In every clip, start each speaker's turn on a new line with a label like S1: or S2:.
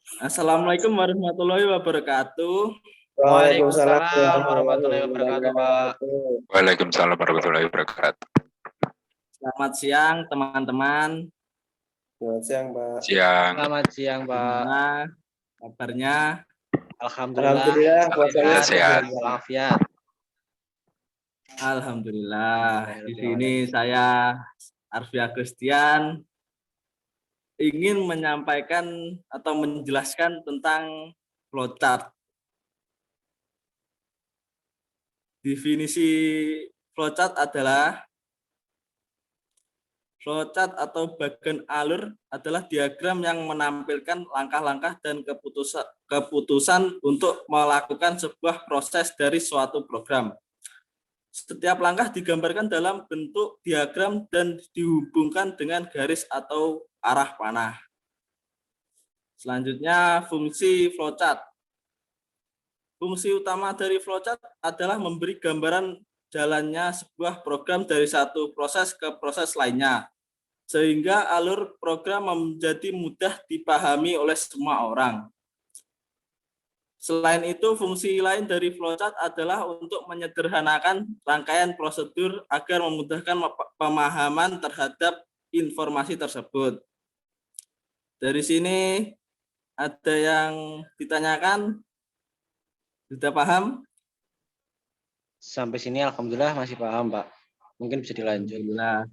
S1: Assalamualaikum warahmatullahi wabarakatuh.
S2: Waalaikumsalam
S3: Waalaikumsalam warahmatullahi
S2: warahmatullahi
S3: wabarakatuh, Pak.
S2: wabarakatuh.
S4: Waalaikumsalam warahmatullahi wabarakatuh.
S1: Selamat siang teman-teman.
S2: Selamat siang, Pak.
S4: Siang.
S3: Selamat siang, Pak.
S1: Gimana kabarnya?
S2: Alhamdulillah, puasanya
S4: sehat.
S3: Walafiat.
S1: Alhamdulillah. Di sini saya Arfi Agustian ingin menyampaikan atau menjelaskan tentang flowchart. Definisi flowchart adalah flowchart atau bagan alur adalah diagram yang menampilkan langkah-langkah dan keputusan untuk melakukan sebuah proses dari suatu program. Setiap langkah digambarkan dalam bentuk diagram dan dihubungkan dengan garis atau arah panah. Selanjutnya, fungsi flowchart. Fungsi utama dari flowchart adalah memberi gambaran jalannya sebuah program dari satu proses ke proses lainnya, sehingga alur program menjadi mudah dipahami oleh semua orang. Selain itu, fungsi lain dari flowchart adalah untuk menyederhanakan rangkaian prosedur agar memudahkan pemahaman terhadap informasi tersebut. Dari sini ada yang ditanyakan? Sudah paham?
S3: Sampai sini alhamdulillah masih paham, Pak. Mungkin bisa dilanjut.
S1: Alhamdulillah.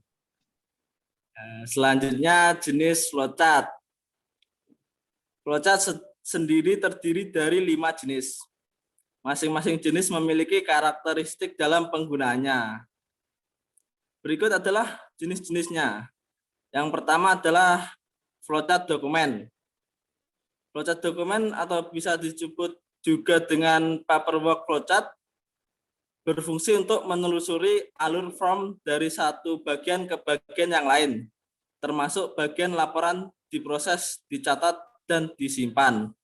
S1: Selanjutnya jenis flowchart. Flowchart sendiri terdiri dari 5 jenis. Masing-masing jenis memiliki karakteristik dalam penggunaannya. Berikut adalah jenis-jenisnya. Yang pertama adalah flowchart dokumen. Flowchart dokumen atau bisa disebut juga dengan paperwork flowchart berfungsi untuk menelusuri alur form dari satu bagian ke bagian yang lain, termasuk bagian laporan diproses, dicatat, dan disimpan.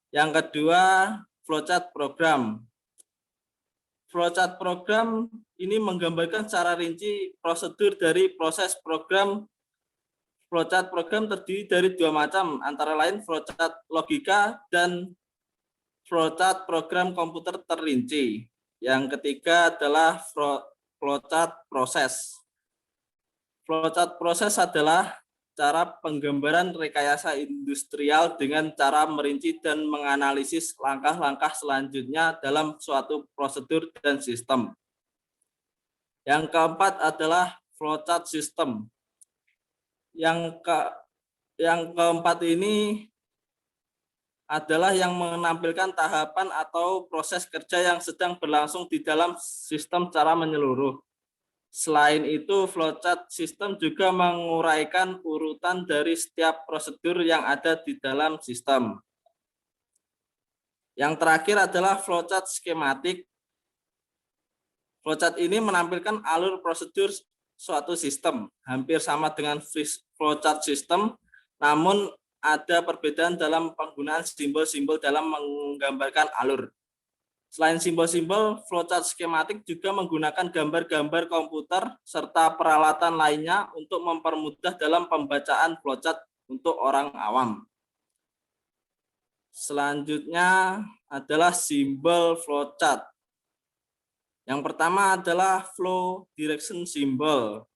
S1: Yang kedua, flowchart program. Flowchart program ini menggambarkan secara rinci prosedur dari proses program. Flowchart program terdiri dari 2 macam, antara lain flowchart logika dan flowchart program komputer terinci. Yang ketiga adalah flowchart proses. Flowchart proses adalah cara penggambaran rekayasa industrial dengan cara merinci dan menganalisis langkah-langkah selanjutnya dalam suatu prosedur dan sistem. Yang keempat adalah flowchart system. Yang keempat ini adalah yang menampilkan tahapan atau proses kerja yang sedang berlangsung di dalam sistem secara menyeluruh. Selain itu, flowchart system juga menguraikan urutan dari setiap prosedur yang ada di dalam sistem. Yang terakhir adalah flowchart skematik. Flowchart ini menampilkan alur prosedur suatu sistem, hampir sama dengan flowchart system, namun ada perbedaan dalam penggunaan simbol-simbol dalam menggambarkan alur. Selain simbol-simbol, flowchart skematik juga menggunakan gambar-gambar komputer serta peralatan lainnya untuk mempermudah dalam pembacaan flowchart untuk orang awam. Selanjutnya adalah simbol flowchart. Yang pertama adalah flow direction symbol,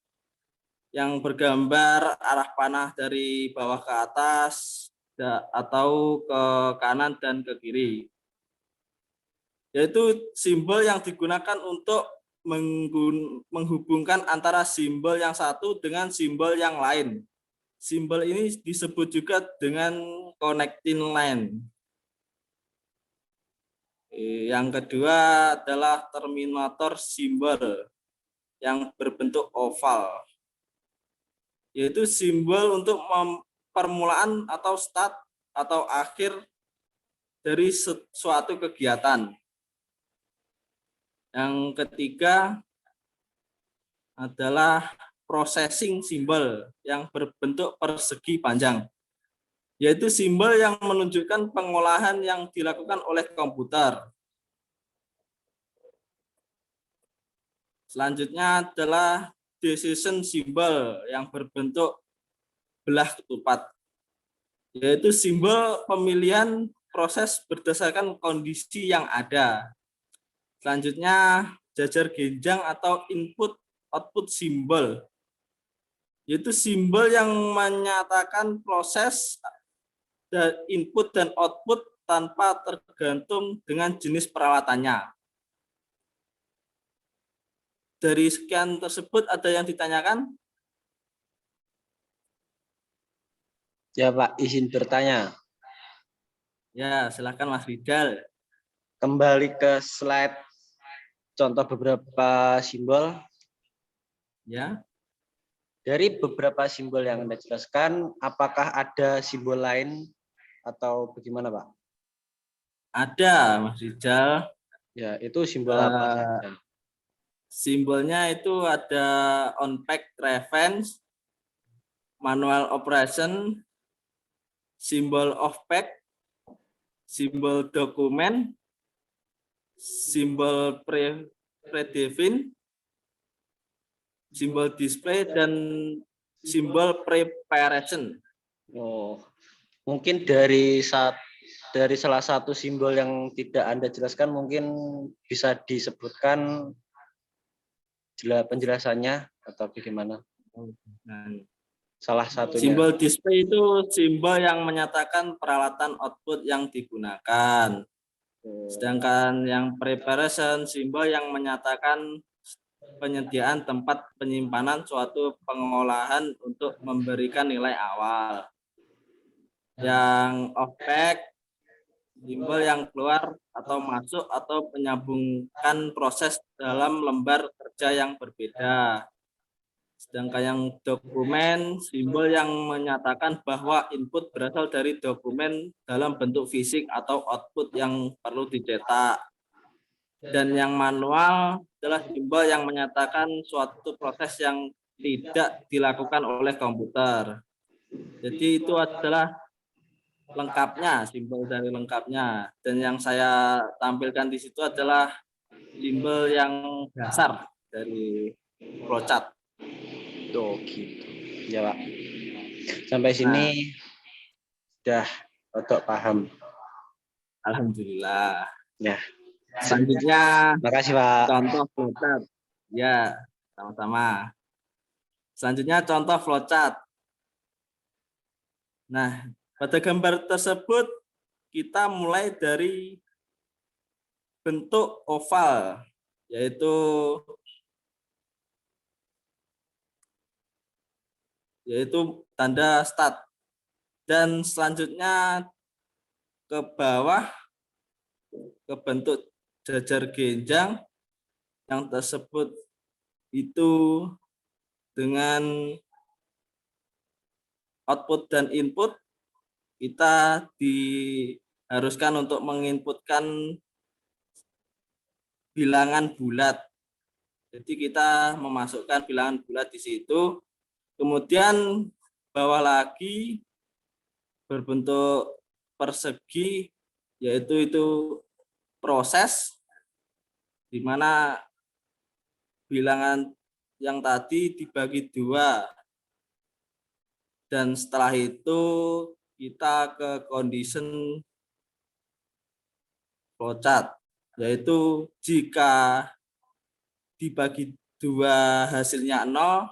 S1: yang bergambar arah panah dari bawah ke atas atau ke kanan dan ke kiri. Yaitu simbol yang digunakan untuk menghubungkan antara simbol yang satu dengan simbol yang lain. Simbol ini disebut juga dengan connecting line. Yang kedua adalah terminator simbol yang berbentuk oval, yaitu simbol untuk permulaan atau start atau akhir dari suatu kegiatan. Yang ketiga adalah processing simbol yang berbentuk persegi panjang, yaitu simbol yang menunjukkan pengolahan yang dilakukan oleh komputer. Selanjutnya adalah decision symbol yang berbentuk belah ketupat. yaitu simbol pemilihan proses berdasarkan kondisi yang ada. Selanjutnya, jajar genjang atau input-output simbol, yaitu simbol yang menyatakan proses dan input dan output tanpa tergantung dengan jenis peralatannya. Dari sekian tersebut ada yang ditanyakan?
S3: Ya Pak, izin bertanya.
S1: Ya, silakan Mas Ridal.
S3: Kembali ke slide contoh beberapa simbol.
S1: Ya,
S3: Dari beberapa simbol yang Anda jelaskan, apakah ada simbol lain atau bagaimana Pak?
S1: ada Mas Ridal.
S3: Ya, itu simbol apa saja?
S1: Simbolnya itu ada on-pack reference, manual operation, simbol off-pack, simbol dokumen, simbol predefine, simbol display, dan simbol preparation.
S3: Oh, mungkin dari salah satu simbol yang tidak Anda jelaskan mungkin bisa disebutkan penjelasannya atau bagaimana?
S1: Nah,
S3: Salah satunya.
S1: simbol display itu simbol yang menyatakan peralatan output yang digunakan. Sedangkan yang preparation simbol yang menyatakan penyediaan tempat penyimpanan suatu pengolahan untuk memberikan nilai awal. Yang off-pack simbol yang keluar atau masuk atau menyambungkan proses dalam lembar kerja yang berbeda. Sedangkan yang dokumen simbol yang menyatakan bahwa input berasal dari dokumen dalam bentuk fisik atau output yang perlu dicetak. Dan yang manual adalah simbol yang menyatakan suatu proses yang tidak dilakukan oleh komputer. Jadi itu adalah lengkapnya, simbol dari lengkapnya. Dan yang saya tampilkan di situ adalah simbol yang dasar dari flowchart.
S3: Tuh, gitu. Ya Pak. Sampai sini sudah untuk paham.
S1: Alhamdulillah.
S3: Ya.
S1: Selanjutnya
S3: Makasih Pak.
S1: contoh flowchart. Ya, sama-sama. Selanjutnya contoh flowchart. Nah, pada gambar tersebut kita mulai dari bentuk oval, yaitu tanda start. Dan selanjutnya ke bawah ke bentuk jajar genjang yang tersebut itu dengan output dan input kita diharuskan untuk menginputkan bilangan bulat. Jadi kita memasukkan bilangan bulat di situ. Kemudian bawah lagi berbentuk persegi, yaitu itu proses di mana bilangan yang tadi dibagi dua. Dan setelah itu kita ke condition flowchart, yaitu jika dibagi dua hasilnya 0,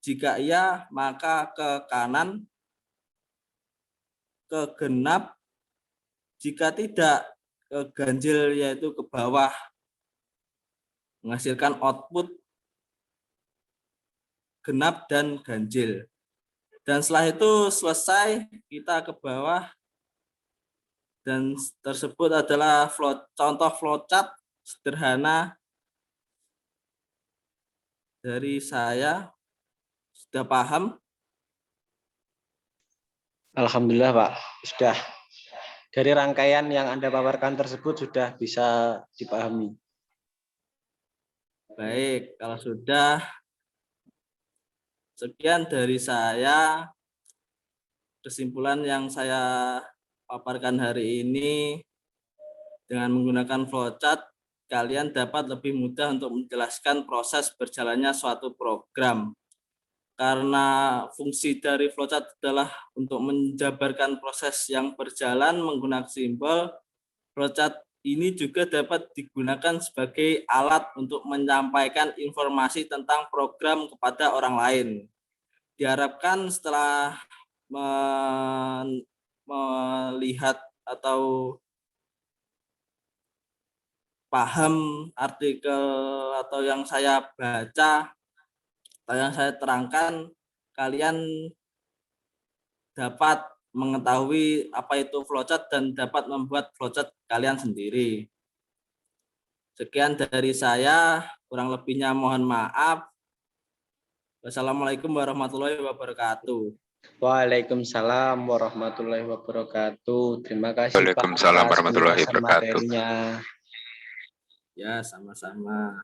S1: jika iya maka ke kanan, ke genap, jika tidak ke ganjil yaitu ke bawah, menghasilkan output genap dan ganjil. Dan setelah itu selesai, kita ke bawah, dan tersebut adalah contoh flowchart sederhana dari saya. Sudah paham?
S3: Alhamdulillah Pak, sudah. Dari rangkaian yang Anda paparkan tersebut sudah bisa dipahami.
S1: Baik, kalau sudah, sekian dari saya. Kesimpulan yang saya paparkan hari ini, dengan menggunakan flowchart, kalian dapat lebih mudah untuk menjelaskan proses berjalannya suatu program. karena fungsi dari flowchart adalah untuk menjabarkan proses yang berjalan menggunakan simbol, flowchart ini juga dapat digunakan sebagai alat untuk menyampaikan informasi tentang program kepada orang lain. Diharapkan setelah melihat atau paham artikel atau yang saya baca atau yang saya terangkan, kalian dapat mengetahui apa itu flowchart dan dapat membuat flowchart kalian sendiri. Sekian dari saya, kurang lebihnya mohon maaf. Wassalamualaikum warahmatullahi wabarakatuh.
S3: Waalaikumsalam warahmatullahi wabarakatuh. Terima kasih Pak
S4: Waalaikumsalam
S3: atas
S4: warahmatullahi
S3: penjelasan
S4: wabarakatuh.
S3: materinya.
S1: Ya, sama-sama.